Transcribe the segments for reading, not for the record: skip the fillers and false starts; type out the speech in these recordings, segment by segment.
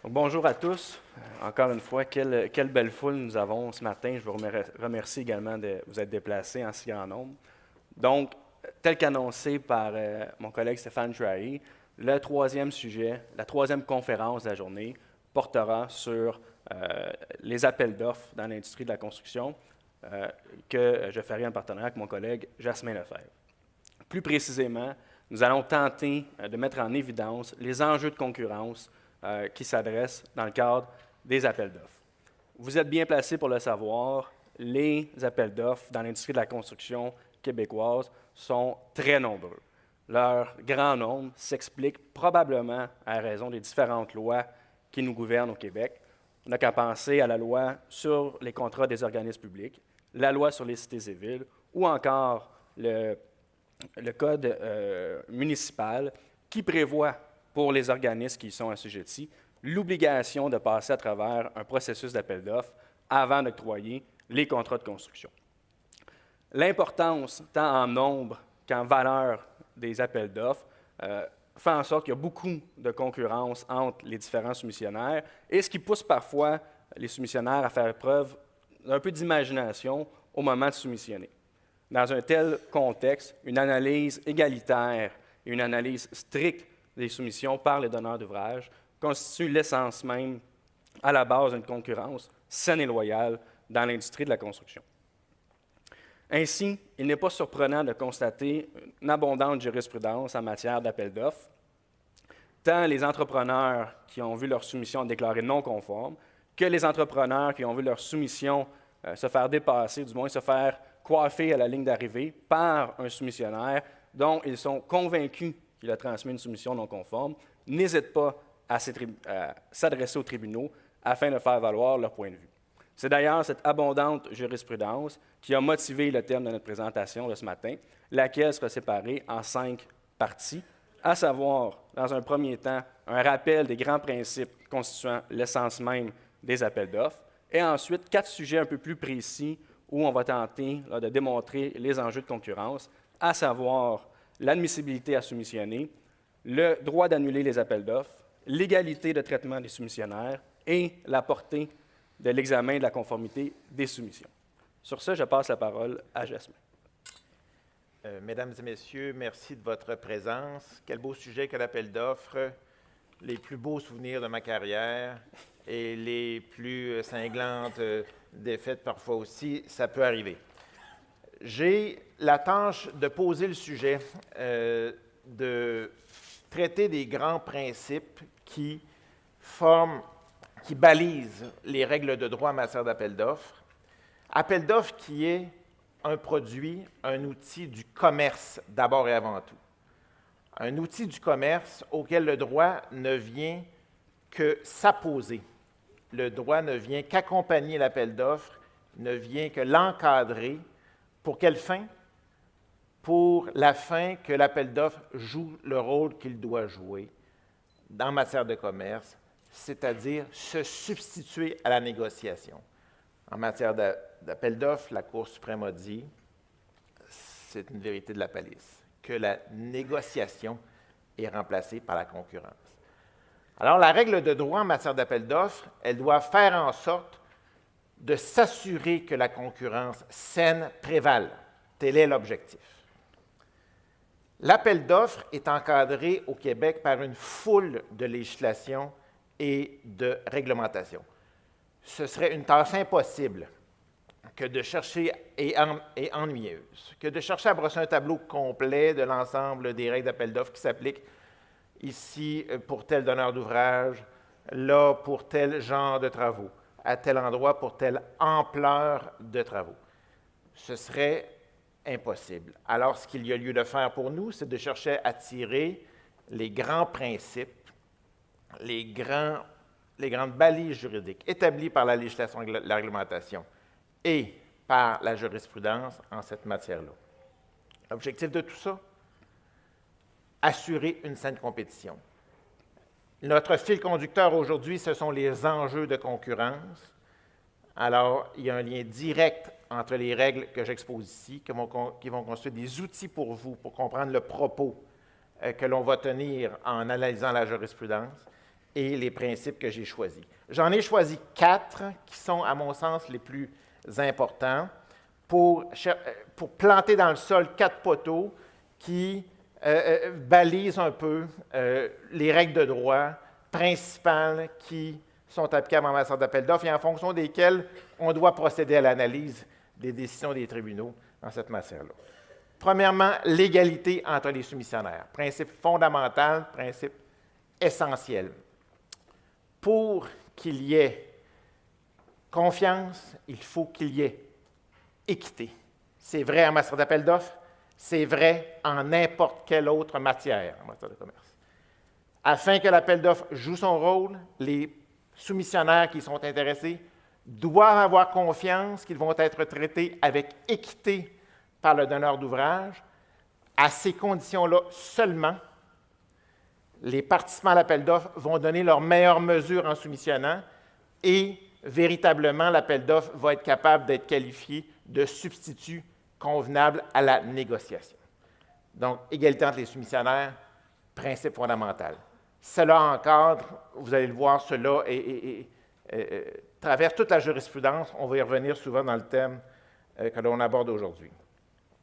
Donc, bonjour à tous. Encore une fois, quelle belle foule nous avons ce matin. Je vous remercie également de vous être déplacés en si grand nombre. Donc, tel qu'annoncé par mon collègue Stéphane Trahi, le troisième sujet, la troisième conférence de la journée, portera sur les appels d'offres dans l'industrie de la construction que je ferai en partenariat avec mon collègue Jasmin Lefebvre. Plus précisément, nous allons tenter de mettre en évidence les enjeux de concurrence qui s'adressent dans le cadre des appels d'offres. Vous êtes bien placé pour le savoir, les appels d'offres dans l'industrie de la construction québécoise sont très nombreux. Leur grand nombre s'explique probablement à raison des différentes lois qui nous gouvernent au Québec. On n'a qu'à penser à la loi sur les contrats des organismes publics, la loi sur les cités et villes, ou encore le code municipal qui prévoit pour les organismes qui y sont assujettis l'obligation de passer à travers un processus d'appel d'offres avant d'octroyer les contrats de construction. L'importance, tant en nombre qu'en valeur des appels d'offres, fait en sorte qu'il y a beaucoup de concurrence entre les différents soumissionnaires et ce qui pousse parfois les soumissionnaires à faire preuve d'un peu d'imagination au moment de soumissionner. Dans un tel contexte, une analyse égalitaire et une analyse stricte des soumissions par les donneurs d'ouvrage constitue l'essence même à la base d'une concurrence saine et loyale dans l'industrie de la construction. Ainsi, il n'est pas surprenant de constater une abondante jurisprudence en matière d'appel d'offres, tant les entrepreneurs qui ont vu leur soumission déclarée non conforme que les entrepreneurs qui ont vu leur soumission se faire dépasser, du moins se faire coiffé à la ligne d'arrivée par un soumissionnaire dont ils sont convaincus qu'il a transmis une soumission non conforme, n'hésitent pas à s'adresser aux tribunaux afin de faire valoir leur point de vue. C'est d'ailleurs cette abondante jurisprudence qui a motivé le thème de notre présentation de ce matin, laquelle sera séparée en 5 parties, à savoir, dans un premier temps, un rappel des grands principes constituant l'essence même des appels d'offres, et ensuite 4 sujets un peu plus précis où on va tenter de démontrer les enjeux de concurrence, à savoir l'admissibilité à soumissionner, le droit d'annuler les appels d'offres, l'égalité de traitement des soumissionnaires et la portée de l'examen de la conformité des soumissions. Sur ce, je passe la parole à Jasmin. Mesdames et messieurs, merci de votre présence. Quel beau sujet que l'appel d'offres, les plus beaux souvenirs de ma carrière et les plus cinglantes défaites parfois aussi, ça peut arriver. J'ai la tâche de poser le sujet, de traiter des grands principes qui balisent les règles de droit en matière d'appel d'offres. Appel d'offres qui est un produit, un outil du commerce d'abord et avant tout. Un outil du commerce auquel le droit ne vient que s'apposer. Le droit ne vient qu'accompagner l'appel d'offres, ne vient que l'encadrer. Pour quelle fin? Pour la fin que l'appel d'offres joue le rôle qu'il doit jouer en matière de commerce, c'est-à-dire se substituer à la négociation. En matière d'appel d'offres, la Cour suprême a dit, c'est une vérité de la palisse, que la négociation est remplacée par la concurrence. Alors, la règle de droit en matière d'appel d'offres, elle doit faire en sorte de s'assurer que la concurrence saine prévale. Tel est l'objectif. L'appel d'offres est encadré au Québec par une foule de législations et de réglementations. Ce serait une tâche impossible que de chercher, et ennuyeuse, que de chercher à brosser un tableau complet de l'ensemble des règles d'appel d'offres qui s'appliquent ici pour tel donneur d'ouvrage, là pour tel genre de travaux, à tel endroit pour telle ampleur de travaux. Ce serait impossible. Alors, ce qu'il y a lieu de faire pour nous, c'est de chercher à tirer les grands principes, les grandes balises juridiques établies par la législation et la réglementation et par la jurisprudence en cette matière-là. L'objectif de tout ça? Assurer une saine compétition. Notre fil conducteur aujourd'hui, ce sont les enjeux de concurrence. Alors, il y a un lien direct entre les règles que j'expose ici, qui vont constituer des outils pour vous, pour comprendre le propos que l'on va tenir en analysant la jurisprudence, et les principes que j'ai choisis. J'en ai choisi 4 qui sont, à mon sens, les plus importants pour planter dans le sol 4 poteaux qui balisent un peu les règles de droit principales qui sont applicables en matière d'appel d'offres et en fonction desquelles on doit procéder à l'analyse des décisions des tribunaux dans cette matière-là. Premièrement, l'égalité entre les soumissionnaires. Principe fondamental, principe essentiel. Pour qu'il y ait confiance, il faut qu'il y ait équité. C'est vrai en matière d'appel d'offres, c'est vrai en n'importe quelle autre matière en matière de commerce. Afin que l'appel d'offres joue son rôle, les soumissionnaires qui sont intéressés doivent avoir confiance qu'ils vont être traités avec équité par le donneur d'ouvrage. À ces conditions-là seulement, les participants à l'appel d'offres vont donner leurs meilleures mesures en soumissionnant et véritablement, l'appel d'offres va être capable d'être qualifié de substitut convenable à la négociation. Donc, égalité entre les soumissionnaires, principe fondamental. Cela encadre, vous allez le voir, cela traverse toute la jurisprudence. On va y revenir souvent dans le thème que l'on aborde aujourd'hui.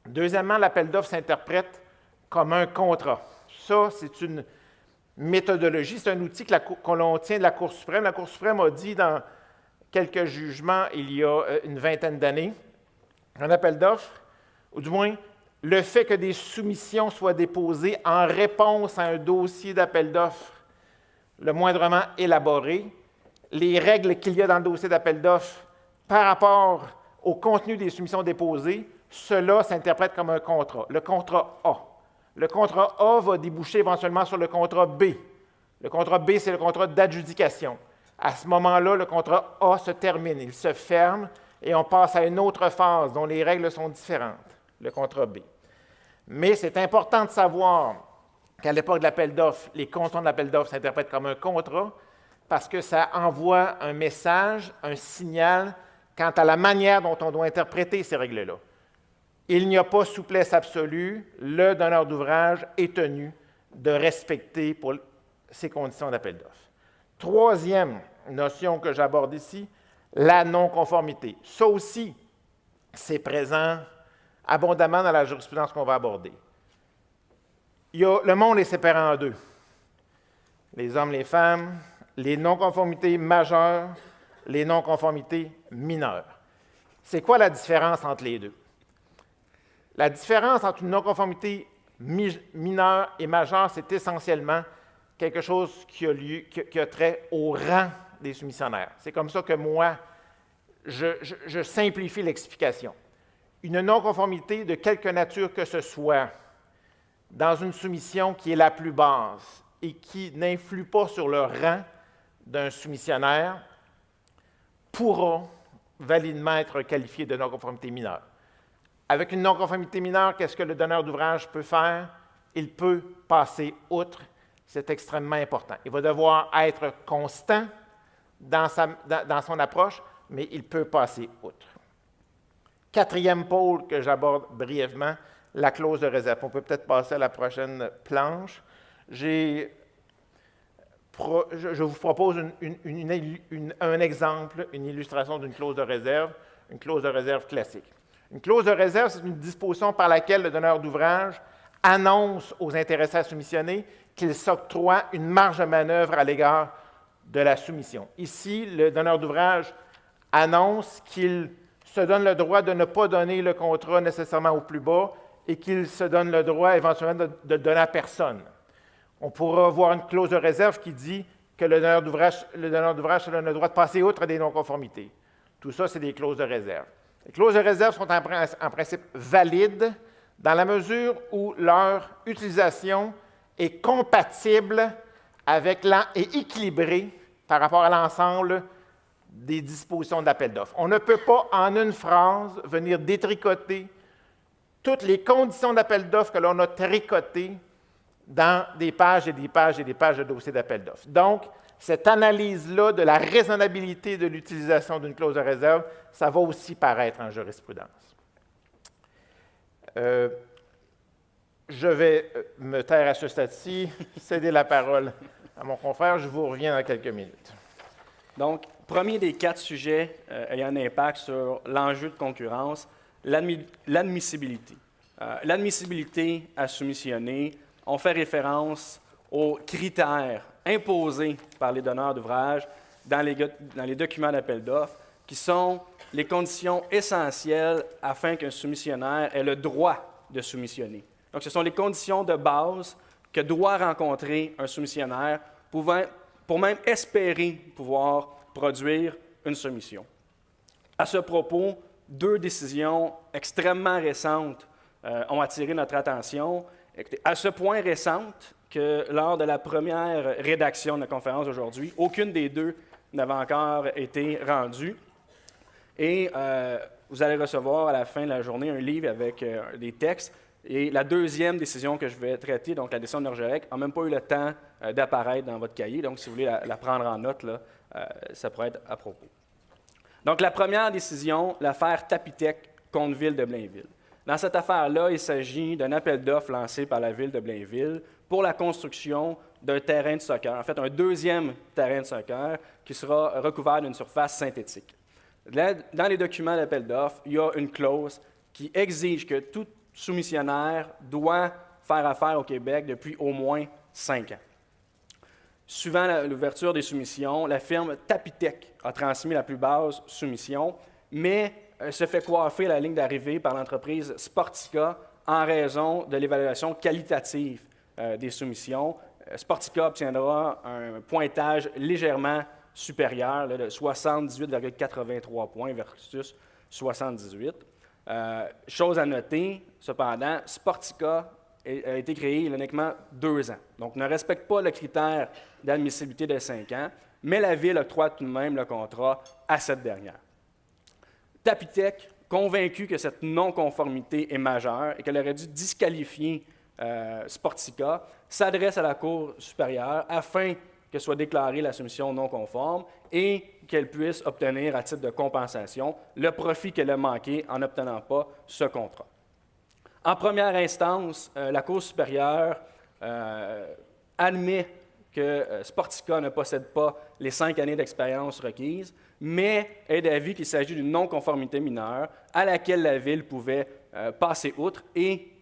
Deuxièmement, l'appel d'offres s'interprète comme un contrat. Ça, c'est une méthodologie, c'est un outil que l'on tient de la Cour suprême. La Cour suprême a dit dans quelques jugements il y a une vingtaine d'années, un appel d'offres, ou du moins le fait que des soumissions soient déposées en réponse à un dossier d'appel d'offres le moindrement élaboré, les règles qu'il y a dans le dossier d'appel d'offres par rapport au contenu des soumissions déposées, cela s'interprète comme un contrat, le contrat A. Le contrat A va déboucher éventuellement sur le contrat B. Le contrat B, c'est le contrat d'adjudication. À ce moment-là, le contrat A se termine, il se ferme et on passe à une autre phase dont les règles sont différentes, le contrat B. Mais c'est important de savoir qu'à l'époque de l'appel d'offres, les conditions de l'appel d'offres s'interprètent comme un contrat parce que ça envoie un message, un signal quant à la manière dont on doit interpréter ces règles-là. Il n'y a pas souplesse absolue, le donneur d'ouvrage est tenu de respecter pour ces conditions d'appel d'offres. Troisième notion que j'aborde ici, la non-conformité. Ça aussi, c'est présent abondamment dans la jurisprudence qu'on va aborder. Le monde est séparé en deux. Les hommes, les femmes, les non-conformités majeures, les non-conformités mineures. C'est quoi la différence entre les deux? La différence entre une non-conformité mineure et majeure, c'est essentiellement quelque chose qui a trait au rang des soumissionnaires. C'est comme ça que moi, je simplifie l'explication. Une non-conformité de quelque nature que ce soit dans une soumission qui est la plus basse et qui n'influe pas sur le rang d'un soumissionnaire pourra validement être qualifiée de non-conformité mineure. Avec une non-conformité mineure, qu'est-ce que le donneur d'ouvrage peut faire? Il peut passer outre. C'est extrêmement important. Il va devoir être constant dans son approche, mais il peut passer outre. Quatrième pôle que j'aborde brièvement, la clause de réserve. On peut peut-être passer à la prochaine planche. Je vous propose un exemple, une illustration d'une clause de réserve, une clause de réserve classique. Une clause de réserve, c'est une disposition par laquelle le donneur d'ouvrage annonce aux intéressés à soumissionner qu'il s'octroie une marge de manœuvre à l'égard de la soumission. Ici, le donneur d'ouvrage annonce qu'il se donne le droit de ne pas donner le contrat nécessairement au plus bas et qu'il se donne le droit éventuellement de le donner à personne. On pourra voir une clause de réserve qui dit que le donneur d'ouvrage se donne le droit de passer outre des non-conformités. Tout ça, c'est des clauses de réserve. Les clauses de réserve sont en principe valides dans la mesure où leur utilisation est compatible avec et équilibrée par rapport à l'ensemble des dispositions de l'appel d'offres. On ne peut pas, en une phrase, venir détricoter toutes les conditions d'appel d'offres que l'on a tricotées dans des pages et des pages et des pages de dossiers d'appel d'offres. Donc, cette analyse-là de la raisonnabilité de l'utilisation d'une clause de réserve, ça va aussi paraître en jurisprudence. Je vais me taire à ce stade-ci, céder la parole À mon confrère, je vous reviens dans quelques minutes. Donc, premier des 4 sujets ayant un impact sur l'enjeu de concurrence, l'admissibilité. L'admissibilité à soumissionner, on fait référence aux critères imposés par les donneurs d'ouvrage dans les documents d'appel d'offres, qui sont les conditions essentielles afin qu'un soumissionnaire ait le droit de soumissionner. Donc, ce sont les conditions de base que doit rencontrer un soumissionnaire pour même espérer pouvoir produire une soumission. À ce propos, 2 décisions extrêmement récentes ont attiré notre attention, à ce point récentes que lors de la première rédaction de la conférence aujourd'hui, aucune des 2 n'avait encore été rendue. Et vous allez recevoir à la fin de la journée un livre avec des textes. Et la deuxième décision que je vais traiter, donc la décision de Norgerec, n'a même pas eu le temps d'apparaître dans votre cahier. Donc, si vous voulez la prendre en note, là, ça pourrait être à propos. Donc, la première décision, l'affaire Tapitec contre Ville de Blainville. Dans cette affaire-là, il s'agit d'un appel d'offres lancé par la Ville de Blainville pour la construction d'un terrain de soccer, en fait un 2e terrain de soccer qui sera recouvert d'une surface synthétique. Dans les documents d'appel d'offres, il y a une clause qui exige que tout soumissionnaire doit faire affaire au Québec depuis au moins 5 ans. Suivant l'ouverture des soumissions, la firme Tapitec a transmis la plus basse soumission, mais se fait coiffer à la ligne d'arrivée par l'entreprise Sportica en raison de l'évaluation qualitative des soumissions. Sportica obtiendra un pointage légèrement supérieur, là, de 78,83 points versus 78. Chose à noter, cependant, Sportica a été créé il y a uniquement 2 ans. Donc, ne respecte pas le critère d'admissibilité de 5 ans, mais la Ville octroie tout de même le contrat à cette dernière. Tapitec, convaincu que cette non-conformité est majeure et qu'elle aurait dû disqualifier Sportica, s'adresse à la Cour supérieure afin que soit déclarée la soumission non conforme et qu'elle puisse obtenir à titre de compensation le profit qu'elle a manqué en n'obtenant pas ce contrat. En première instance, la Cour supérieure admet que Sportica ne possède pas les 5 années d'expérience requises, mais est d'avis qu'il s'agit d'une non-conformité mineure à laquelle la Ville pouvait passer outre et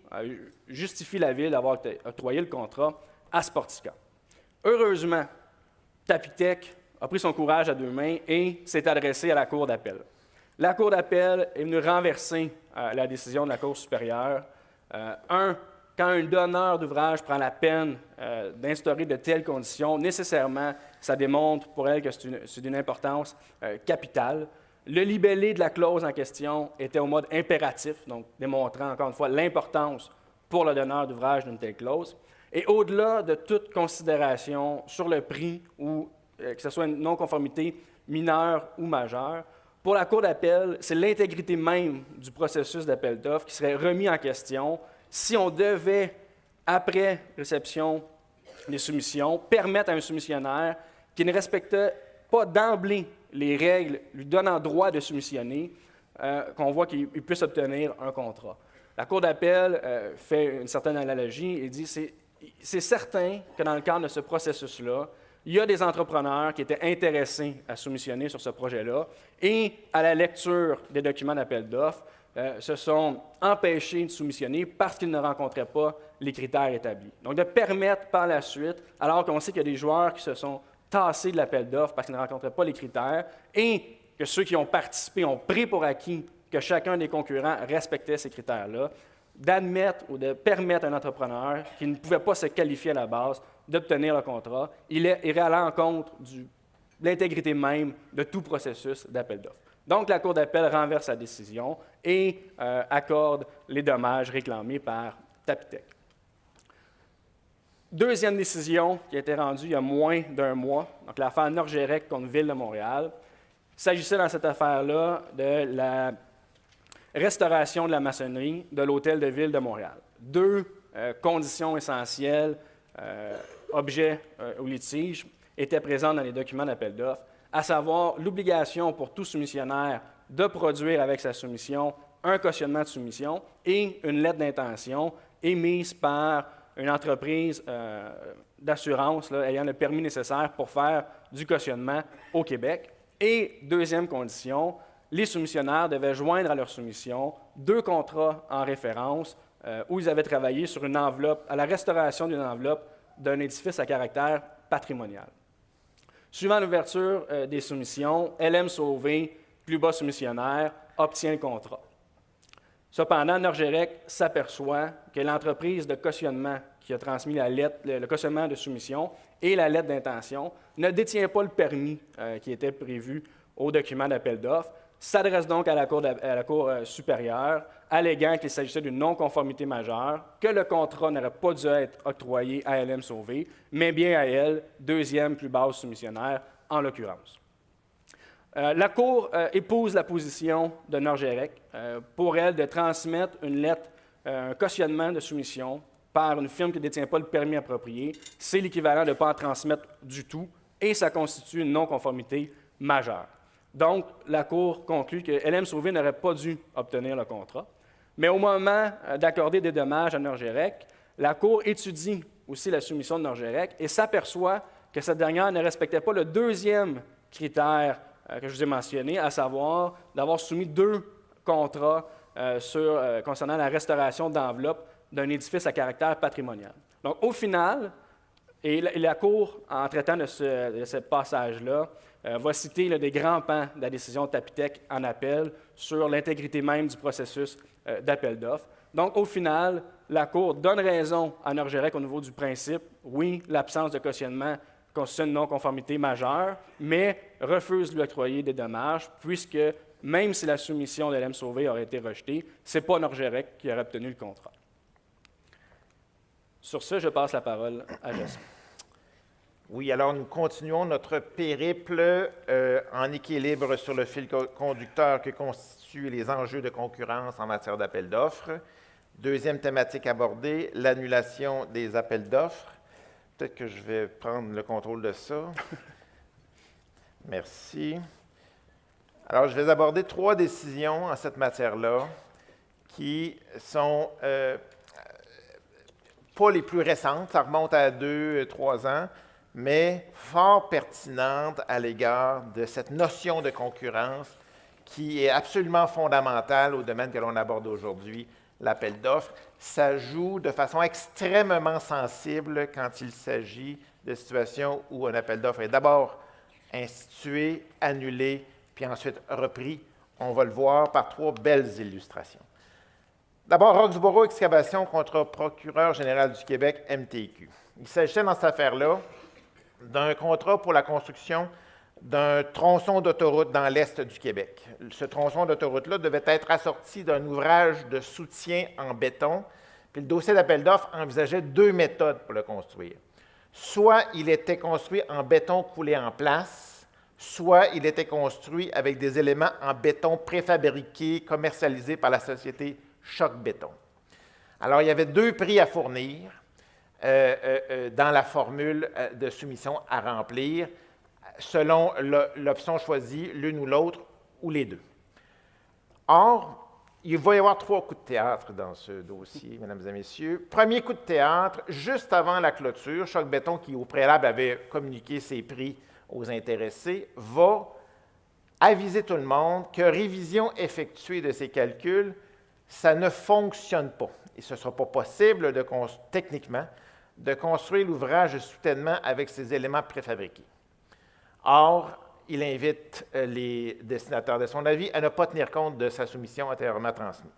justifie la Ville d'avoir octroyé le contrat à Sportica. Heureusement, Tapitec a pris son courage à 2 mains et s'est adressé à la Cour d'appel. La Cour d'appel est venue renverser la décision de la Cour supérieure. Quand un donneur d'ouvrage prend la peine d'instaurer de telles conditions, nécessairement, ça démontre pour elle que c'est d'une importance capitale. Le libellé de la clause en question était au mode impératif, donc démontrant encore une fois l'importance pour le donneur d'ouvrage d'une telle clause. Et au-delà de toute considération sur le prix ou que ce soit une non-conformité mineure ou majeure, pour la Cour d'appel, c'est l'intégrité même du processus d'appel d'offres qui serait remis en question si on devait, après réception des soumissions, permettre à un soumissionnaire qui ne respectait pas d'emblée les règles lui donnant droit de soumissionner, qu'on voit qu'il puisse obtenir un contrat. La Cour d'appel fait une certaine analogie et dit c'est certain que dans le cadre de ce processus-là, il y a des entrepreneurs qui étaient intéressés à soumissionner sur ce projet-là et, à la lecture des documents d'appel d'offres, se sont empêchés de soumissionner parce qu'ils ne rencontraient pas les critères établis. Donc, de permettre par la suite, alors qu'on sait qu'il y a des joueurs qui se sont tassés de l'appel d'offres parce qu'ils ne rencontraient pas les critères et que ceux qui ont participé ont pris pour acquis que chacun des concurrents respectait ces critères-là, d'admettre ou de permettre à un entrepreneur qui ne pouvait pas se qualifier à la base d'obtenir le contrat, il irait à l'encontre de l'intégrité même de tout processus d'appel d'offres. Donc, la Cour d'appel renverse sa décision et accorde les dommages réclamés par Tapitec. Deuxième décision qui a été rendue il y a moins d'1 mois, donc l'affaire Norgerec contre Ville de Montréal. Il s'agissait dans cette affaire-là de la restauration de la maçonnerie de l'Hôtel de Ville de Montréal. 2 conditions essentielles, objets au litige, étaient présentes dans les documents d'appel d'offres, à savoir l'obligation pour tout soumissionnaire de produire avec sa soumission un cautionnement de soumission et une lettre d'intention émise par une entreprise d'assurance ayant le permis nécessaire pour faire du cautionnement au Québec. Et deuxième condition, les soumissionnaires devaient joindre à leur soumission 2 contrats en référence où ils avaient travaillé sur une enveloppe, à la restauration d'une enveloppe d'un édifice à caractère patrimonial. Suivant l'ouverture des soumissions, LM Sauvé, plus bas soumissionnaire, obtient le contrat. Cependant, Norgerec s'aperçoit que l'entreprise de cautionnement qui a transmis la lettre, le cautionnement de soumission et la lettre d'intention ne détient pas le permis qui était prévu au document d'appel d'offres, s'adresse donc à la Cour supérieure, alléguant qu'il s'agissait d'une non-conformité majeure, que le contrat n'aurait pas dû être octroyé à LM Sauvé, mais bien à elle, deuxième plus basse soumissionnaire en l'occurrence. La Cour épouse la position de Norgerec pour elle de transmettre une lettre, un cautionnement de soumission par une firme qui ne détient pas le permis approprié. C'est l'équivalent de ne pas en transmettre du tout et ça constitue une non-conformité majeure. Donc, la Cour conclut que LM Sauvé n'aurait pas dû obtenir le contrat. Mais au moment d'accorder des dommages à Norgerec, la Cour étudie aussi la soumission de Norgerec et s'aperçoit que cette dernière ne respectait pas le deuxième critère que je vous ai mentionné, à savoir d'avoir soumis 2 contrats concernant la restauration d'enveloppes d'un édifice à caractère patrimonial. Donc, au final, et la Cour, en traitant de ce passage-là, va citer des grands pans de la décision Tapitech en appel sur l'intégrité même du processus d'appel d'offres. Donc, au final, la Cour donne raison à Norgerec au niveau du principe. Oui, l'absence de cautionnement constitue une non-conformité majeure, mais refuse de lui octroyer des dommages, puisque même si la soumission de LM Sauvé aurait été rejetée, ce n'est pas Norgerec qui aurait obtenu le contrat. Sur ce, je passe la parole à Jasmin. Oui, alors nous continuons notre périple en équilibre sur le fil conducteur que constituent les enjeux de concurrence en matière d'appel d'offres. Deuxième thématique abordée, l'annulation des appels d'offres. Peut-être que je vais prendre le contrôle de ça. Merci. Alors, je vais aborder 3 décisions en cette matière-là qui sont pas les plus récentes, ça remonte à 2-3 ans, mais fort pertinente à l'égard de cette notion de concurrence qui est absolument fondamentale au domaine que l'on aborde aujourd'hui, l'appel d'offres. Ça joue de façon extrêmement sensible quand il s'agit de situations où un appel d'offres est d'abord institué, annulé, puis ensuite repris. On va le voir par 3 belles illustrations. D'abord, Roxboro Excavation contre Procureur général du Québec, MTQ. Il s'agissait dans cette affaire-là d'un contrat pour la construction d'un tronçon d'autoroute dans l'est du Québec. Ce tronçon d'autoroute-là devait être assorti d'un ouvrage de soutien en béton, puis le dossier d'appel d'offres envisageait 2 méthodes pour le construire. Soit il était construit en béton coulé en place, soit il était construit avec des éléments en béton préfabriqués, commercialisés par la société Choc Béton. Alors, il y avait 2 prix à fournir dans la formule de soumission à remplir, selon l'option choisie, l'une ou l'autre, ou les 2. Or, il va y avoir 3 coups de théâtre dans ce dossier, mesdames et messieurs. Premier coup de théâtre, juste avant la clôture, Choc Béton, qui au préalable avait communiqué ses prix aux intéressés, va aviser tout le monde que révision effectuée de ses calculs, ça ne fonctionne pas. Et ce ne sera pas possible, techniquement, de construire l'ouvrage de soutènement avec ces éléments préfabriqués. Or, il invite les destinataires de son avis à ne pas tenir compte de sa soumission antérieurement transmise.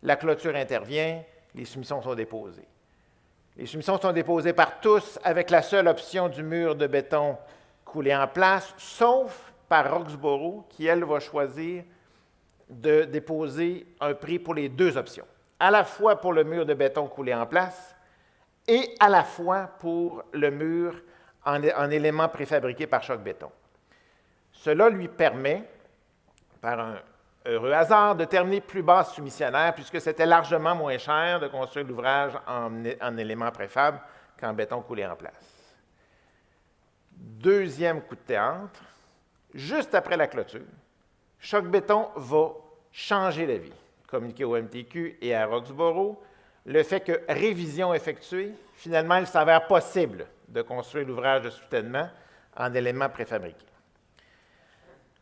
La clôture intervient, les soumissions sont déposées. Les soumissions sont déposées par tous avec la seule option du mur de béton coulé en place, sauf par Roxboro, qui, elle, va choisir de déposer un prix pour les 2 options, à la fois pour le mur de béton coulé en place et à la fois pour le mur en éléments préfabriqués par Choc Béton. Cela lui permet, par un heureux hasard, de terminer plus bas soumissionnaire, puisque c'était largement moins cher de construire l'ouvrage en éléments préfab qu'en béton coulé en place. Deuxième coup de théâtre, juste après la clôture, Choc Béton va changer d'avis, communiquer au MTQ et à Roxboro le fait que révision effectuée, finalement, il s'avère possible de construire l'ouvrage de soutènement en éléments préfabriqués.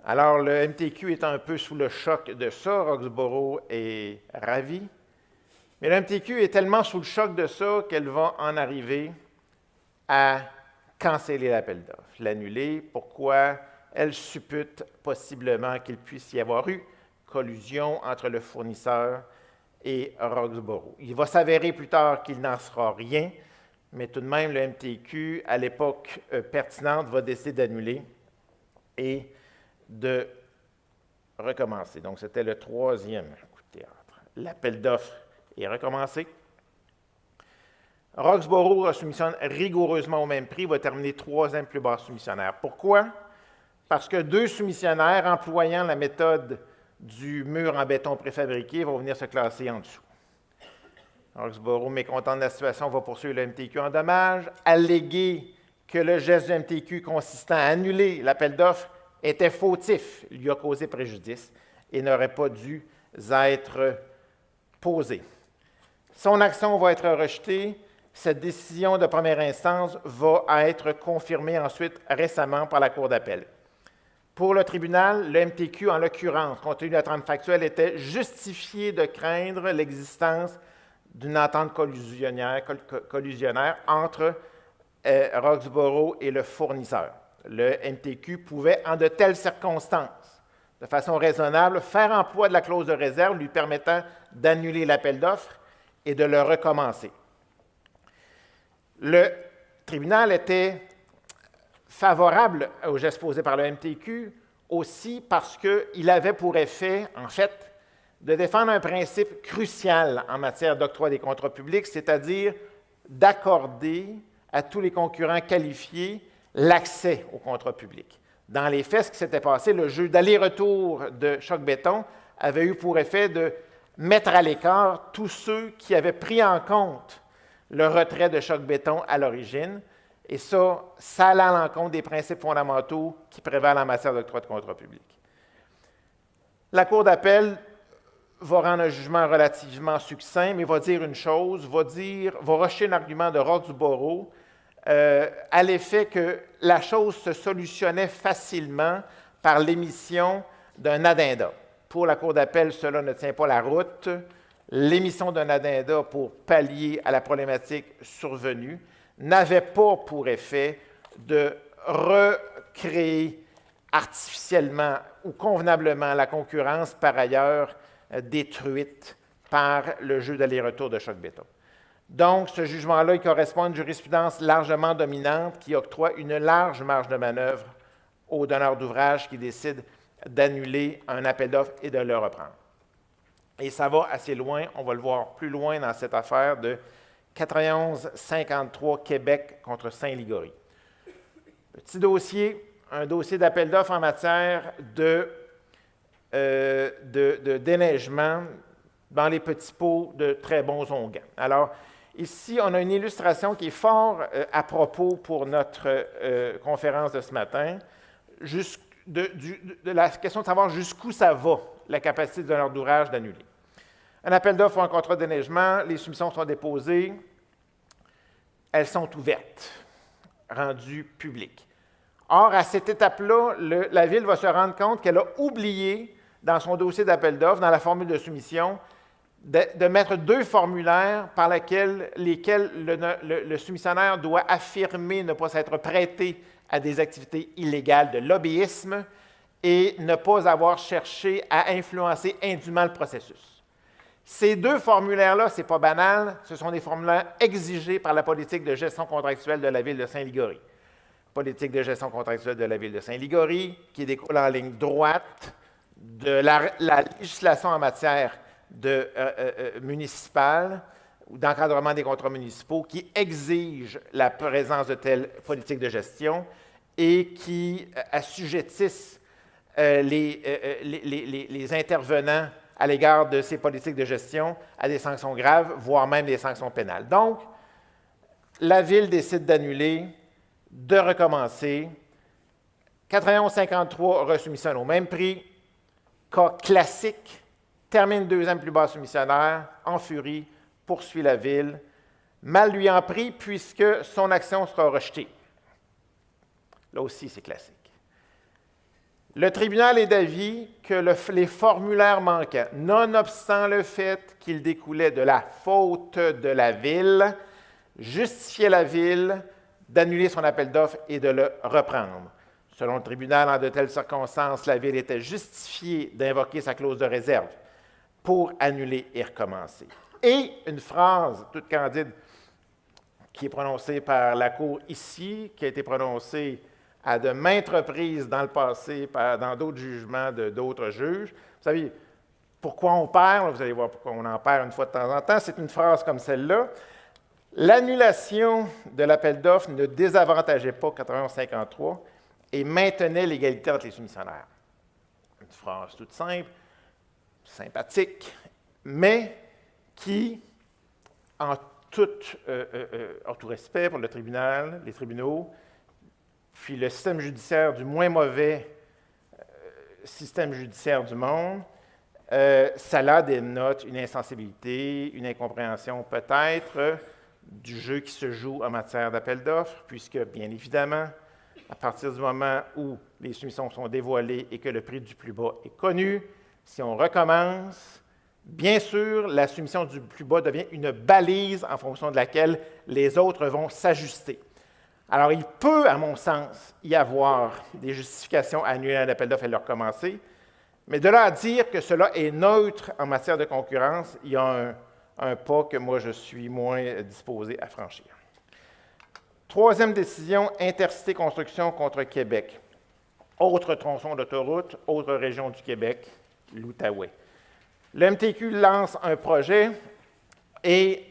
Alors, le MTQ est un peu sous le choc de ça. Roxborough est ravi. Mais le MTQ est tellement sous le choc de ça qu'elle va en arriver à canceller l'appel d'offres, l'annuler. Pourquoi? Elle suppute possiblement qu'il puisse y avoir eu collusion entre le fournisseur et Roxborough. Il va s'avérer plus tard qu'il n'en sera rien, mais tout de même, le MTQ, à l'époque pertinente, va décider d'annuler et de recommencer. Donc, c'était le troisième coup de théâtre. L'appel d'offres est recommencé. Roxborough soumissionne rigoureusement au même prix, va terminer troisième plus bas soumissionnaire. Pourquoi? Parce que deux soumissionnaires, employant la méthode du mur en béton préfabriqué, vont venir se classer en dessous. Roxborough, mécontent de la situation, va poursuivre le MTQ en dommages, alléguer que le geste du MTQ consistant à annuler l'appel d'offres était fautif, lui a causé préjudice et n'aurait pas dû être posé. Son action va être rejetée. Cette décision de première instance va être confirmée ensuite récemment par la Cour d'appel. Pour le tribunal, le MTQ, en l'occurrence, compte tenu de la trame factuelle, était justifié de craindre l'existence d'une entente collusionnaire entre Roxborough et le fournisseur. Le MTQ pouvait, en de telles circonstances, de façon raisonnable, faire emploi de la clause de réserve lui permettant d'annuler l'appel d'offres et de le recommencer. Le tribunal était favorable au geste posé par le MTQ aussi parce qu'il avait pour effet, en fait, de défendre un principe crucial en matière d'octroi des contrats publics, c'est-à-dire d'accorder à tous les concurrents qualifiés l'accès aux contrats publics. Dans les faits, ce qui s'était passé, le jeu d'aller-retour de Choc-Béton avait eu pour effet de mettre à l'écart tous ceux qui avaient pris en compte le retrait de Choc-Béton à l'origine, et ça allait à l'encontre des principes fondamentaux qui prévalent en matière d'octroi de contrats publics. La Cour d'appel va rendre un jugement relativement succinct, mais va dire une chose, va rejeter un argument de Roxborough à l'effet que la chose se solutionnait facilement par l'émission d'un addenda. Pour la Cour d'appel, cela ne tient pas la route. L'émission d'un addenda pour pallier à la problématique survenue n'avait pas pour effet de recréer artificiellement ou convenablement la concurrence par ailleurs détruite par le jeu d'aller-retour de Choc-Béton. Donc, ce jugement-là, il correspond à une jurisprudence largement dominante qui octroie une large marge de manœuvre aux donneurs d'ouvrage qui décident d'annuler un appel d'offres et de le reprendre. Et ça va assez loin, on va le voir plus loin dans cette affaire de 91-53 Québec contre Saint-Ligory. Petit dossier, un dossier d'appel d'offres en matière de déneigement dans les petits pots de très bons onguents. Alors, ici, on a une illustration qui est fort à propos pour notre conférence de ce matin, de la question de savoir jusqu'où ça va, la capacité de donneur d'ouvrage d'annuler. Un appel d'offres ou un contrat de déneigement, les soumissions sont déposées, elles sont ouvertes, rendues publiques. Or, à cette étape-là, la Ville va se rendre compte qu'elle a oublié, dans son dossier d'appel d'offres, dans la formule de soumission, de mettre deux formulaires par lesquels le soumissionnaire doit affirmer ne pas s'être prêté à des activités illégales de lobbyisme et ne pas avoir cherché à influencer indûment le processus. Ces deux formulaires-là, ce n'est pas banal, ce sont des formulaires exigés par la politique de gestion contractuelle de la Ville de Saint-Ligory. Politique de gestion contractuelle de la Ville de Saint-Ligory, qui découle en ligne droite de la législation en matière municipale ou d'encadrement des contrats municipaux qui exige la présence de telles politiques de gestion et qui assujettissent les intervenants à l'égard de ces politiques de gestion à des sanctions graves, voire même des sanctions pénales. Donc, la Ville décide d'annuler, de recommencer. 91-53 resoumissionne au même prix. Cas classique, termine deuxième plus bas soumissionnaire, en furie, poursuit la Ville Mal lui en pris puisque son action sera rejetée. Là aussi, c'est classique. Le tribunal est d'avis que les formulaires manquants, nonobstant le fait qu'ils découlaient de la faute de la Ville, justifiaient la Ville d'annuler son appel d'offres et de le reprendre. Selon le tribunal, en de telles circonstances, la Ville était justifiée d'invoquer sa clause de réserve pour annuler et recommencer. Et une phrase toute candide qui est prononcée par la Cour ici, qui a été prononcée à de maintes reprises dans le passé, dans d'autres jugements de d'autres juges. Vous savez, pourquoi on perd? Vous allez voir pourquoi on en perd une fois de temps en temps. C'est une phrase comme celle-là. L'annulation de l'appel d'offres ne désavantageait pas 91-53 et maintenait l'égalité entre les soumissionnaires. Une phrase toute simple, sympathique, mais qui, en tout respect pour le tribunal, les tribunaux, puis le système judiciaire du moins mauvais système judiciaire du monde, cela dénote une insensibilité, une incompréhension peut-être du jeu qui se joue en matière d'appel d'offres, puisque, bien évidemment, à partir du moment où les soumissions sont dévoilées et que le prix du plus bas est connu, si on recommence, bien sûr, la soumission du plus bas devient une balise en fonction de laquelle les autres vont s'ajuster. Alors, il peut, à mon sens, y avoir des justifications à annuler un appel d'offres et le recommencer, mais de là à dire que cela est neutre en matière de concurrence, il y a un pas que moi, je suis moins disposé à franchir. Troisième décision, Intercité Construction contre Québec. Autre tronçon d'autoroute, autre région du Québec, l'Outaouais. Le MTQ lance un projet et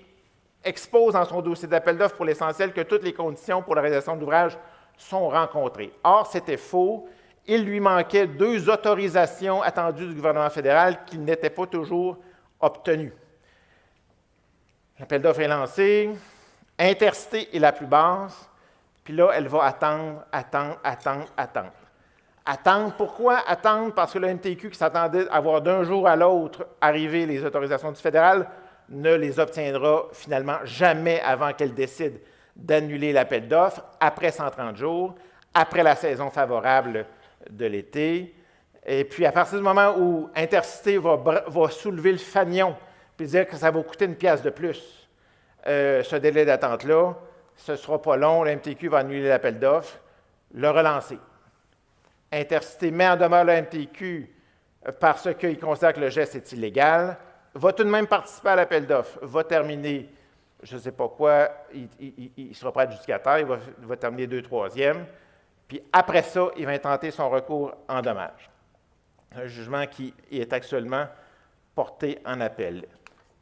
expose dans son dossier d'appel d'offres pour l'essentiel que toutes les conditions pour la réalisation de l'ouvrage sont rencontrées. Or, c'était faux. Il lui manquait 2 autorisations attendues du gouvernement fédéral qui n'étaient pas toujours obtenues. L'appel d'offres est lancé. Intercité est la plus basse. Puis là, elle va attendre. Attendre, pourquoi? Attendre parce que le MTQ, qui s'attendait à voir d'un jour à l'autre arriver les autorisations du fédéral, ne les obtiendra finalement jamais avant qu'elle décide d'annuler l'appel d'offres après 130 jours, après la saison favorable de l'été. Et puis, à partir du moment où Intercité va soulever le fanion puis dire que ça va coûter une pièce de plus, ce délai d'attente-là, ce ne sera pas long, le MTQ va annuler l'appel d'offres, le relancer. Intercité met en demeure le MTQ parce qu'il considère que le geste est illégal, va tout de même participer à l'appel d'offres, va terminer, je ne sais pas quoi, il ne sera pas adjudicataire, il va terminer 2/3, puis après ça, il va intenter son recours en dommages. Un jugement qui est actuellement porté en appel,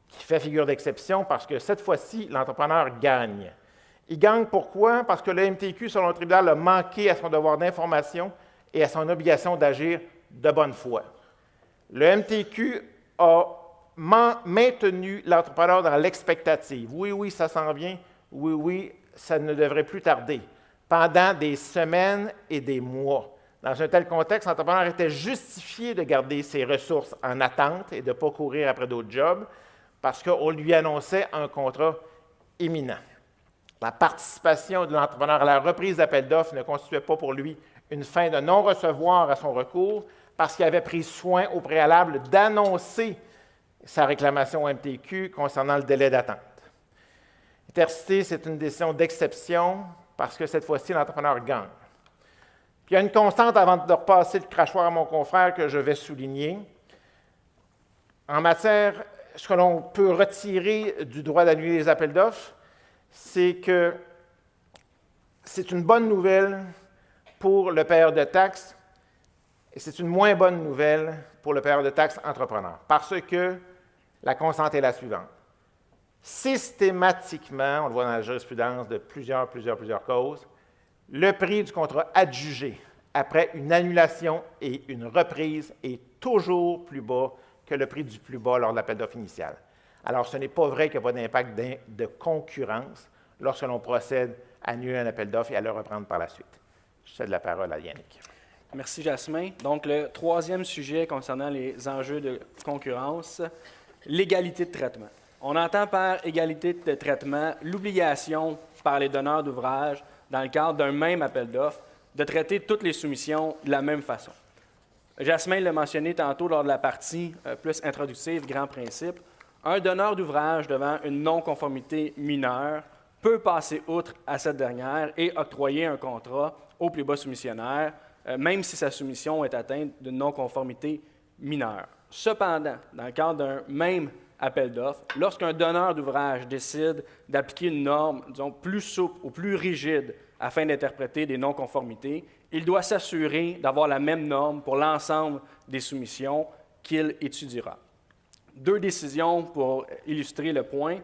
qui fait figure d'exception parce que cette fois-ci, l'entrepreneur gagne. Il gagne pourquoi? Parce que le MTQ, selon le tribunal, a manqué à son devoir d'information et à son obligation d'agir de bonne foi. Le MTQ a maintenu l'entrepreneur dans l'expectative. Oui, ça s'en vient. Oui, ça ne devrait plus tarder. Pendant des semaines et des mois. Dans un tel contexte, l'entrepreneur était justifié de garder ses ressources en attente et de ne pas courir après d'autres jobs parce qu'on lui annonçait un contrat imminent. La participation de l'entrepreneur à la reprise d'appel d'offres ne constituait pas pour lui une fin de non-recevoir à son recours parce qu'il avait pris soin au préalable d'annoncer sa réclamation au MTQ concernant le délai d'attente. Intercité, c'est une décision d'exception parce que cette fois-ci, l'entrepreneur gagne. Puis il y a une constante avant de repasser le crachoir à mon confrère que je vais souligner. En matière, ce que l'on peut retirer du droit d'annuler les appels d'offres, c'est que c'est une bonne nouvelle pour le payeur de taxes et c'est une moins bonne nouvelle pour le payeur de taxes entrepreneur. Parce que la constante est la suivante. Systématiquement, on le voit dans la jurisprudence de plusieurs causes, le prix du contrat adjugé après une annulation et une reprise est toujours plus bas que le prix du plus bas lors de l'appel d'offres initial. Alors, ce n'est pas vrai qu'il n'y a pas d'impact de concurrence lorsque l'on procède à annuler un appel d'offres et à le reprendre par la suite. Je cède la parole à Yannick. Merci, Jasmin. Donc, le troisième sujet concernant les enjeux de concurrence, l'égalité de traitement. On entend par égalité de traitement l'obligation par les donneurs d'ouvrage, dans le cadre d'un même appel d'offres, de traiter toutes les soumissions de la même façon. Jasmin l'a mentionné tantôt lors de la partie plus introductive, grand principe. Un donneur d'ouvrage devant une non-conformité mineure peut passer outre à cette dernière et octroyer un contrat au plus bas soumissionnaire, même si sa soumission est atteinte d'une non-conformité mineure. Cependant, dans le cadre d'un même appel d'offres, lorsqu'un donneur d'ouvrage décide d'appliquer une norme, disons, plus souple ou plus rigide afin d'interpréter des non-conformités, il doit s'assurer d'avoir la même norme pour l'ensemble des soumissions qu'il étudiera. 2 décisions pour illustrer le point.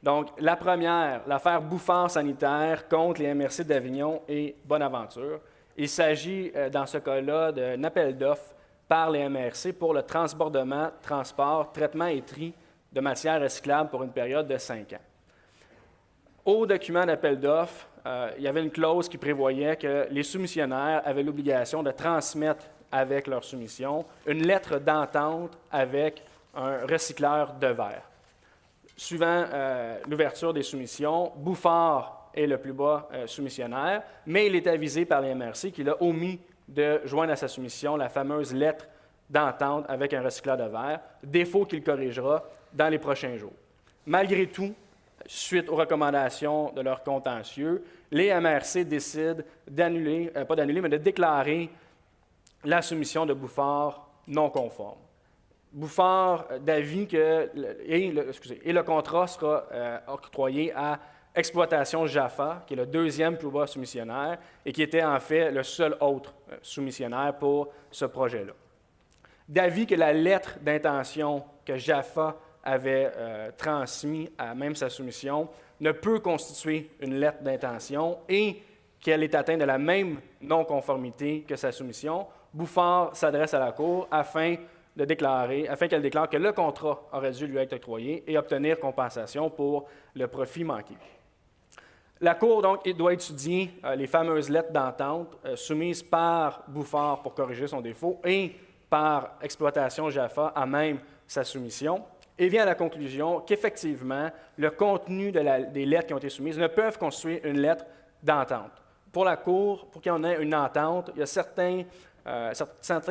Donc, la première, l'affaire Bouffard sanitaire contre les MRC d'Avignon et Bonaventure. Il s'agit, dans ce cas-là, d'un appel d'offres par les MRC pour le transbordement, transport, traitement et tri de matières recyclables pour une période de 5 ans. Au document d'appel d'offres, il y avait une clause qui prévoyait que les soumissionnaires avaient l'obligation de transmettre avec leur soumission une lettre d'entente avec un recycleur de verre. Suivant l'ouverture des soumissions, Bouffard est le plus bas soumissionnaire, mais il est avisé par les MRC qu'il a omis de joindre à sa soumission la fameuse lettre d'entente avec un recycleur de verre, défaut qu'il corrigera dans les prochains jours. Malgré tout, suite aux recommandations de leur contentieux, les MRC décident d'annuler, pas d'annuler, mais de déclarer la soumission de Bouffard non conforme. Bouffard d'avis que le contrat sera octroyé à Exploitation Jaffa, qui est le 2e plus bas soumissionnaire et qui était en fait le seul autre soumissionnaire pour ce projet-là. D'avis que la lettre d'intention que Jaffa avait transmise à même sa soumission ne peut constituer une lettre d'intention et qu'elle est atteinte de la même non-conformité que sa soumission, Bouffard s'adresse à la Cour afin qu'elle déclare que le contrat aurait dû lui être octroyé et obtenir compensation pour le profit manqué. La Cour, donc, doit étudier les fameuses lettres d'entente soumises par Bouffard pour corriger son défaut et par Exploitation Jaffa à même sa soumission, et vient à la conclusion qu'effectivement, le contenu des lettres qui ont été soumises ne peuvent constituer une lettre d'entente. Pour la Cour, pour qu'il y en ait une entente, il y a certains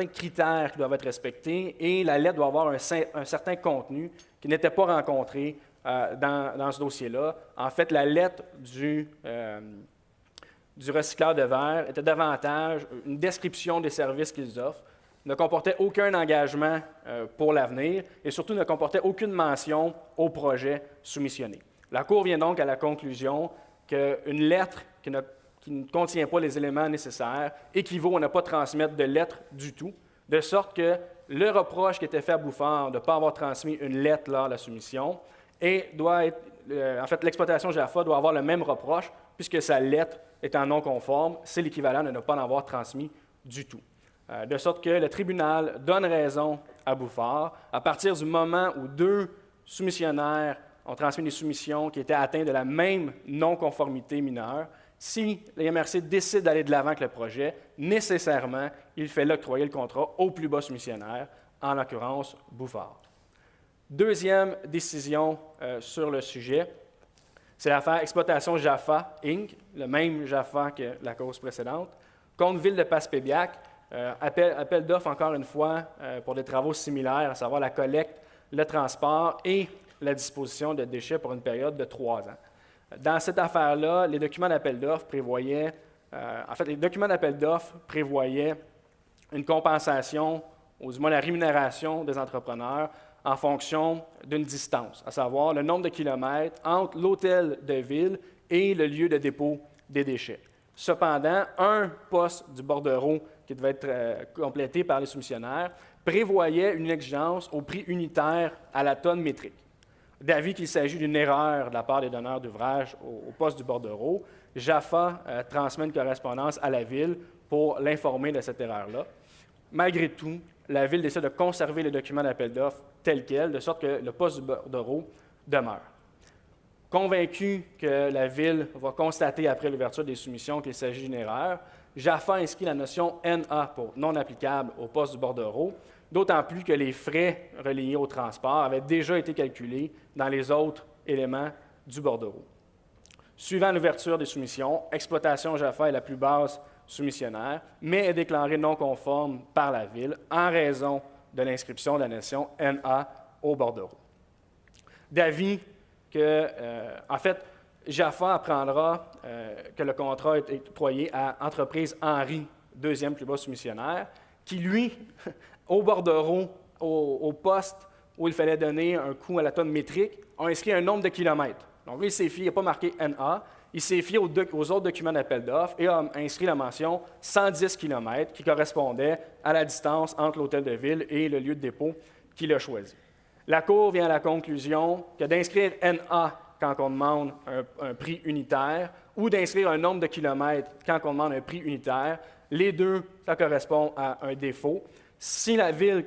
critères qui doivent être respectés et la lettre doit avoir un certain contenu qui n'était pas rencontré dans ce dossier-là. En fait, la lettre du recycleur de verre était davantage une description des services qu'ils offrent, ne comportait aucun engagement pour l'avenir et surtout ne comportait aucune mention au projet soumissionné. La Cour vient donc à la conclusion qu'une lettre qui ne contient pas les éléments nécessaires équivaut à ne pas transmettre de lettre du tout, de sorte que le reproche qui était fait à Bouffard de ne pas avoir transmis une lettre lors de la soumission l'exploitation Jaffa doit avoir le même reproche puisque sa lettre étant non conforme, c'est l'équivalent de ne pas en avoir transmis du tout. De sorte que le tribunal donne raison à Bouffard à partir du moment où 2 soumissionnaires ont transmis des soumissions qui étaient atteintes de la même non-conformité mineure. Si les MRC décident d'aller de l'avant avec le projet, nécessairement, il fait octroyer le contrat au plus bas soumissionnaire, en l'occurrence Bouffard. 2e décision sur le sujet, c'est l'affaire Exploitation Jaffa Inc., le même Jaffa que la cause précédente, contre Ville de Passepébiac, appel d'offres encore une fois pour des travaux similaires, à savoir la collecte, le transport et la disposition de déchets pour une période de 3 ans. Dans cette affaire-là, les documents d'appel d'offres prévoyaient une compensation, ou du moins la rémunération des entrepreneurs en fonction d'une distance, à savoir le nombre de kilomètres entre l'hôtel de ville et le lieu de dépôt des déchets. Cependant, un poste du bordereau qui devait être complété par les soumissionnaires prévoyait une exigence au prix unitaire à la tonne métrique. D'avis qu'il s'agit d'une erreur de la part des donneurs d'ouvrage au poste du bordereau, Jaffa transmet une correspondance à la Ville pour l'informer de cette erreur-là. Malgré tout, la Ville décide de conserver les documents d'appel d'offres tels quels, de sorte que le poste du bordereau demeure. Convaincu que la Ville va constater après l'ouverture des soumissions qu'il s'agit d'une erreur, Jaffa inscrit la notion NA pour non applicable au poste du bordereau, d'autant plus que les frais reliés au transport avaient déjà été calculés dans les autres éléments du bordereau. Suivant l'ouverture des soumissions, Exploitation Jaffa est la plus basse soumissionnaire, mais est déclarée non conforme par la Ville en raison de l'inscription de la notion NA au bordereau. D'avis que, en fait, Jaffa apprendra que le contrat est octroyé à Entreprise Henry, deuxième plus bas soumissionnaire, qui, lui, au bordereau, au poste où il fallait donner un coût à la tonne métrique, a inscrit un nombre de kilomètres. Donc, lui, il s'est fié, il n'a pas marqué NA, il s'est fié aux autres documents d'appel d'offres et a inscrit la mention 110 km qui correspondait à la distance entre l'hôtel de ville et le lieu de dépôt qu'il a choisi. La Cour vient à la conclusion que d'inscrire NA quand on demande un prix unitaire ou d'inscrire un nombre de kilomètres quand on demande un prix unitaire, les deux, ça correspond à un défaut. Si la Ville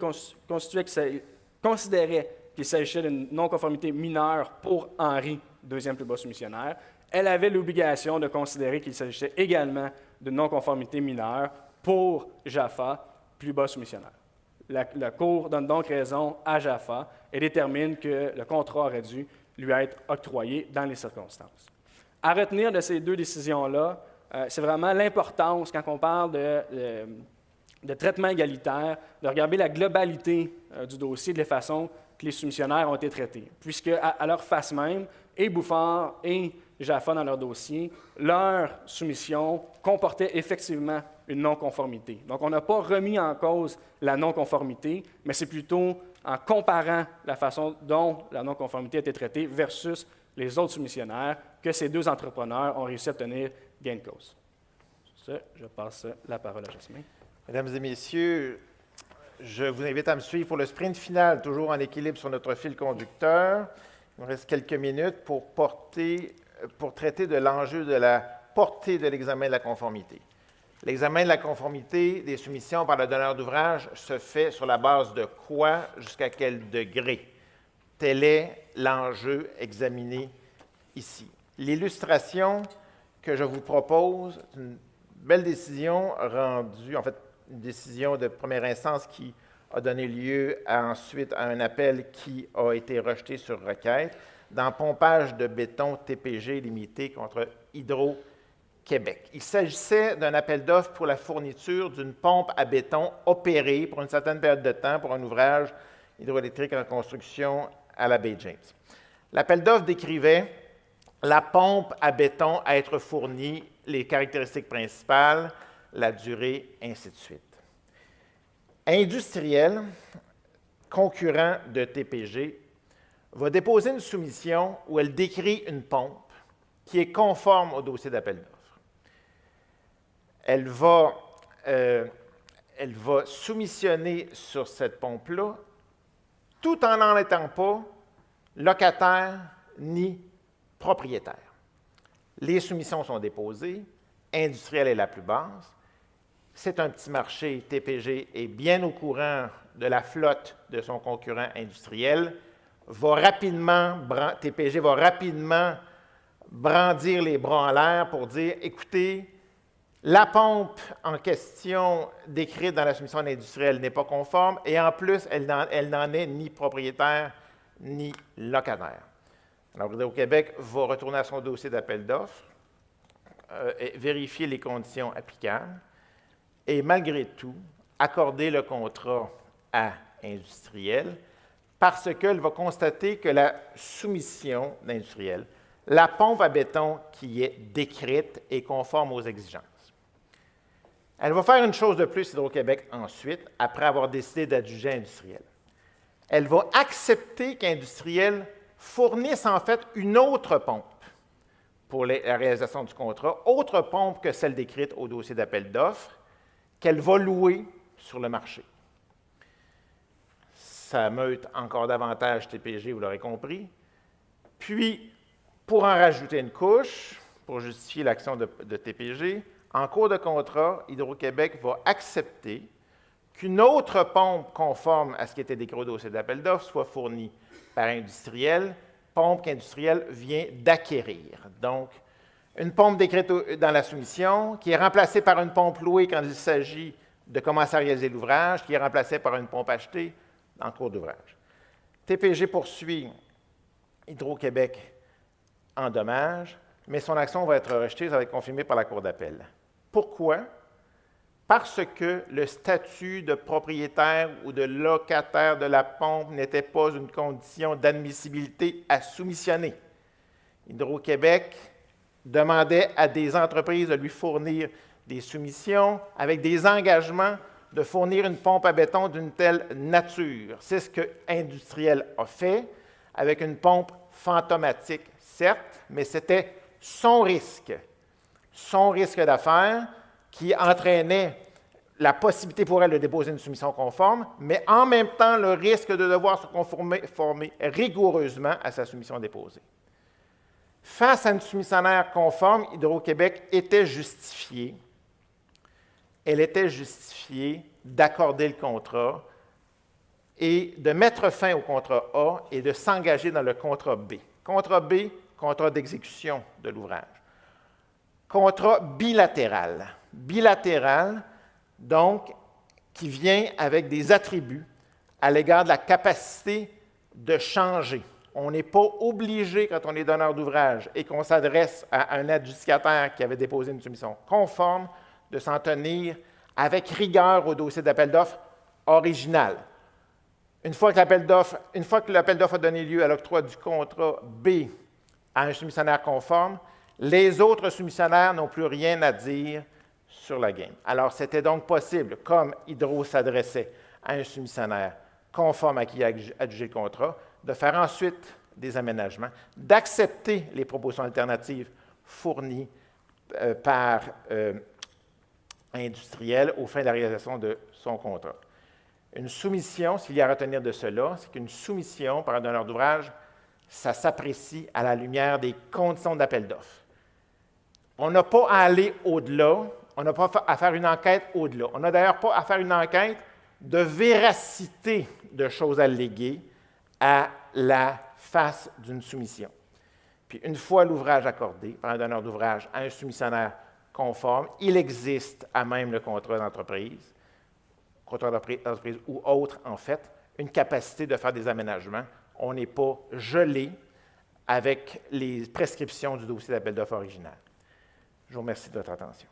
considérait qu'il s'agissait d'une non-conformité mineure pour Henry, deuxième plus bas soumissionnaire, elle avait l'obligation de considérer qu'il s'agissait également d'une non-conformité mineure pour Jaffa, plus bas soumissionnaire. La Cour donne donc raison à Jaffa et détermine que le contrat aurait dû lui être octroyé dans les circonstances. À retenir de ces deux décisions-là, c'est vraiment l'importance, quand on parle de traitement égalitaire, de regarder la globalité du dossier de la façon que les soumissionnaires ont été traités, puisque à leur face même, et Bouffard et Jaffa dans leur dossier, leur soumission comportait effectivement une non-conformité. Donc, on n'a pas remis en cause la non-conformité, mais c'est plutôt en comparant la façon dont la non-conformité a été traitée versus les autres soumissionnaires que ces deux entrepreneurs ont réussi à obtenir gain de cause. Sur ce, je passe la parole à Jasmin. Mesdames et messieurs, je vous invite à me suivre pour le sprint final, toujours en équilibre sur notre fil conducteur. Il me reste quelques minutes pour traiter de l'enjeu de la portée de l'examen de la conformité. L'examen de la conformité des soumissions par le donneur d'ouvrage se fait sur la base de quoi, jusqu'à quel degré? Tel est l'enjeu examiné ici. L'illustration que je vous propose est une belle décision rendue, en fait, une décision de première instance qui a donné lieu ensuite à un appel qui a été rejeté sur requête dans Pompage de béton TPG limité contre Hydro-Québec. Il s'agissait d'un appel d'offres pour la fourniture d'une pompe à béton opérée pour une certaine période de temps pour un ouvrage hydroélectrique en construction à la baie James. L'appel d'offres décrivait la pompe à béton à être fournie, les caractéristiques principales, la durée, ainsi de suite. Industriel, concurrent de TPG, va déposer une soumission où elle décrit une pompe qui est conforme au dossier d'appel d'offres. Elle va soumissionner sur cette pompe-là tout en n'en étant pas locataire ni propriétaire. Les soumissions sont déposées, Industriel est la plus basse. C'est un petit marché, TPG est bien au courant de la flotte de son concurrent industriel, TPG va rapidement brandir les bras en l'air pour dire, écoutez, la pompe en question décrite dans la soumission industrielle n'est pas conforme et en plus, elle n'en est ni propriétaire ni locataire. Alors, Hydro-Québec va retourner à son dossier d'appel d'offres, vérifier les conditions applicables et malgré tout, accorder le contrat à Industriel parce qu'elle va constater que la soumission d'Industriel, la pompe à béton qui est décrite est conforme aux exigences. Elle va faire une chose de plus, Hydro-Québec, ensuite, après avoir décidé d'adjuger Industriel. Elle va accepter qu'Industriel fournisse en fait une autre pompe pour la réalisation du contrat, autre pompe que celle décrite au dossier d'appel d'offres, qu'elle va louer sur le marché. Ça meute encore davantage TPG, vous l'aurez compris. Puis, pour en rajouter une couche, pour justifier l'action de TPG, en cours de contrat, Hydro-Québec va accepter qu'une autre pompe conforme à ce qui était décrit au dossier d'appel d'offres soit fournie par Industriel, pompe qu'Industriel vient d'acquérir. Donc, une pompe décrite dans la soumission qui est remplacée par une pompe louée quand il s'agit de commencer à réaliser l'ouvrage, qui est remplacé par une pompe achetée en cours d'ouvrage. TPG poursuit Hydro-Québec en dommages, mais son action va être rejetée, ça va être confirmé par la Cour d'appel. Pourquoi? Parce que le statut de propriétaire ou de locataire de la pompe n'était pas une condition d'admissibilité à soumissionner. Hydro-Québec demandait à des entreprises de lui fournir des soumissions avec des engagements de fournir une pompe à béton d'une telle nature. C'est ce que Industriel a fait avec une pompe fantomatique, certes, mais c'était son risque d'affaires qui entraînait la possibilité pour elle de déposer une soumission conforme, mais en même temps le risque de devoir se conformer rigoureusement à sa soumission déposée. Face à une soumissionnaire conforme, Hydro-Québec était justifiée. Elle était justifiée d'accorder le contrat et de mettre fin au contrat A et de s'engager dans le contrat B. Contrat B, contrat d'exécution de l'ouvrage. Contrat bilatéral. Bilatéral, donc, qui vient avec des attributs à l'égard de la capacité de changer. On n'est pas obligé, quand on est donneur d'ouvrage et qu'on s'adresse à un adjudicataire qui avait déposé une soumission conforme, de s'en tenir avec rigueur au dossier d'appel d'offres original. Une fois que l'appel d'offres a donné lieu à l'octroi du contrat B à un soumissionnaire conforme, les autres soumissionnaires n'ont plus rien à dire sur la game. Alors, c'était donc possible, comme Hydro s'adressait à un soumissionnaire conforme à qui il a adjugé le contrat, de faire ensuite des aménagements, d'accepter les propositions alternatives fournies par Industriel aux fins de la réalisation de son contrat. Une soumission, s'il y a à retenir de cela, c'est qu'une soumission par un donneur d'ouvrage, ça s'apprécie à la lumière des conditions d'appel d'offres. On n'a pas à aller au-delà, on n'a pas à faire une enquête au-delà. On n'a d'ailleurs pas à faire une enquête de véracité de choses alléguées à la face d'une soumission. Puis une fois l'ouvrage accordé par un donneur d'ouvrage à un soumissionnaire conforme, il existe à même le contrat d'entreprise ou autre en fait, une capacité de faire des aménagements. On n'est pas gelé avec les prescriptions du dossier d'appel d'offres original. Je vous remercie de votre attention.